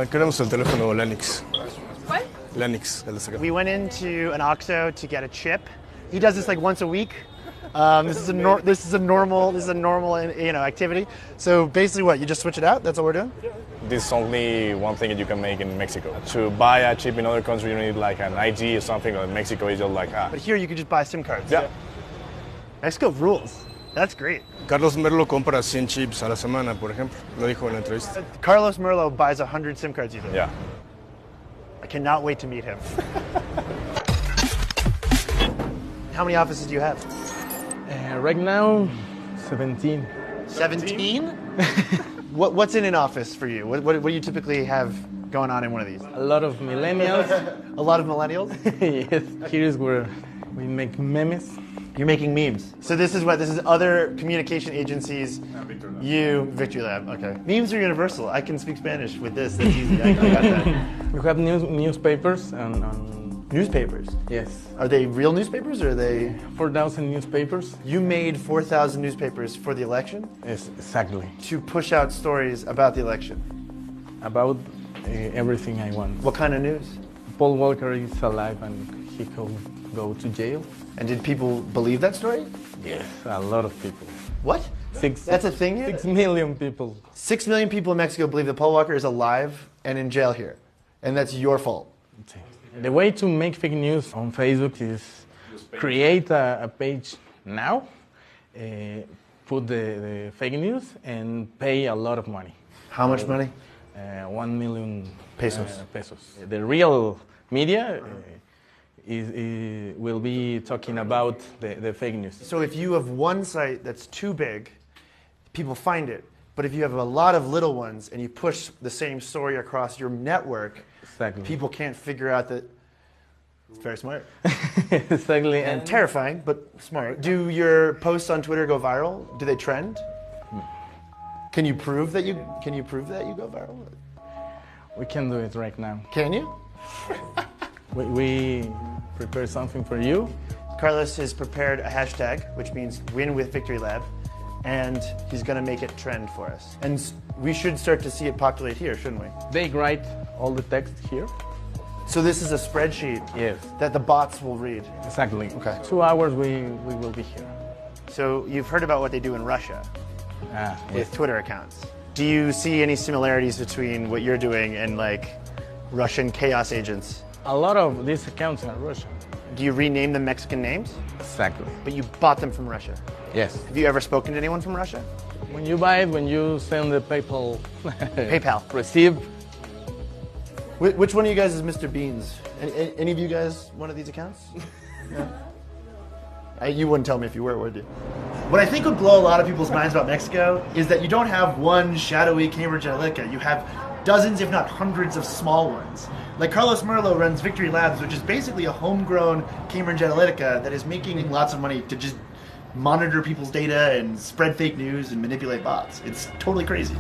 Queremos el teléfono Lennox. ¿Cuál? Lennox, el de acá. We went into an OXXO to get a chip. He does this like once a week. This is a normal activity. So basically, what you just switch it out? That's all we're doing. This is only one thing that you can make in Mexico. To buy a chip in other countries, you need like an ID or something. Or in Mexico, it's just like But here you could just buy SIM cards. Yeah. Mexico rules. That's great. Carlos Merlo compra 100 chips a la semana, por ejemplo. Lo dijo en la entrevista. Carlos Merlo buys 100 SIM cards, you think? Yeah. I cannot wait to meet him. How many offices do you have? Right now, 17. 17? What's in an office for you? What do you typically have going on in one of these? A lot of millennials. A lot of millennials? Yes. Here is where we make memes. You're making memes. So this is other communication agencies. You, Victory Lab. Okay. Memes are universal. I can speak Spanish with this. That's easy. I got that. We have newspapers and Newspapers? yes, Are they real newspapers or are they? 4,000 newspapers. You made 4,000 newspapers for the election Yes, exactly. to push out stories about the election. About everything I want. What kind of news? Paul Walker is alive and he could go to jail. And did people believe that story? Yes, a lot of people. What? That's a thing here? 6 million people. 6 million people in Mexico believe that Paul Walker is alive and in jail here. And that's your fault. The way to make fake news on Facebook is create a page now, put the fake news, and pay a lot of money. How much money? 1 million Pesos. pesos. The real media will be talking about the fake news. So if you have one site that's too big, people find it. But if you have a lot of little ones and you push the same story across your network, Exactly. people can't figure out that. It's very smart. Exactly. And terrifying, but smart. Do your posts on Twitter go viral? Do they trend? Can you prove that you go viral? We can do it right now. Can you? We prepare something for you. Carlos has prepared a hashtag, which means win with Victory Lab, and he's going to make it trend for us. And we should start to see it populate here, shouldn't we? They write all the text here. So this is a spreadsheet Yes. that the bots will read. Exactly. Okay. 2 hours we will be here. So you've heard about what they do in Russia with Yes. Twitter accounts. Do you see any similarities between what you're doing and like Russian chaos agents? A lot of these accounts are Russian. Do you rename them Mexican names? Exactly. But you bought them from Russia. Yes. Have you ever spoken to anyone from Russia? When you buy it, when you send the PayPal PayPal. receipt, Which one of you guys is Mr. Beans? Any of you guys one of these accounts? No? You wouldn't tell me if you were, would you? What I think would blow a lot of people's minds about Mexico is that you don't have one shadowy Cambridge Analytica. You have dozens, if not hundreds, of small ones. Like Carlos Merlo runs Victory Labs, which is basically a homegrown Cambridge Analytica that is making lots of money to just monitor people's data and spread fake news and manipulate bots. It's totally crazy.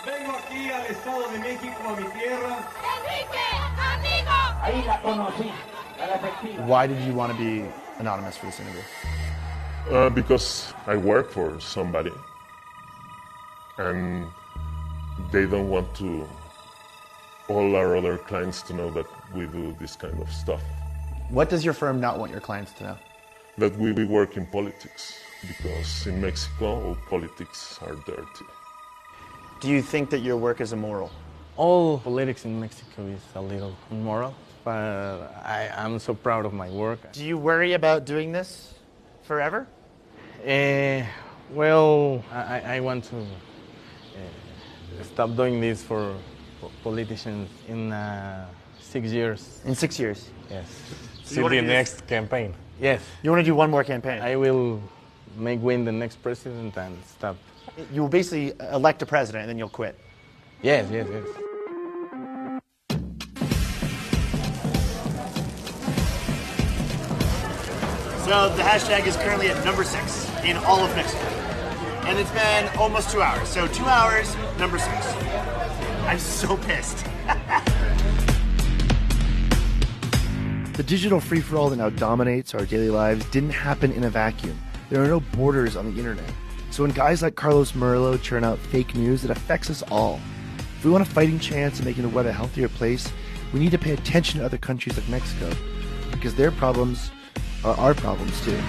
Vengo aquí al Estado de México, a mi tierra. Enrique, amigo. Ahí la conocí, a la efectiva. Why did you want to be anonymous for this interview? Because I work for somebody and they don't want to all our other clients to know that we do this kind of stuff. What does your firm not want your clients to know? That we work in politics, because in Mexico politics are dirty. Do you think that your work is immoral? all politics in Mexico is a little immoral, but I'm so proud of my work. Do you worry about doing this forever? Well, I want to stop doing this for politicians in 6 years. In 6 years? Yes. See the next campaign. Yes. You want to do one more campaign? I will win the next president and stop. You will basically elect a president and then you'll quit. Yes, yes, yes. So the hashtag is currently at number 6 in all of Mexico. And it's been almost 2 hours. So 2 hours, number 6. I'm so pissed. The digital free-for-all that now dominates our daily lives didn't happen in a vacuum. There are no borders on the internet. So when guys like Carlos Merlo churn out fake news, it affects us all. If we want a fighting chance of making the world a healthier place, we need to pay attention to other countries like Mexico, because their problems are our problems too.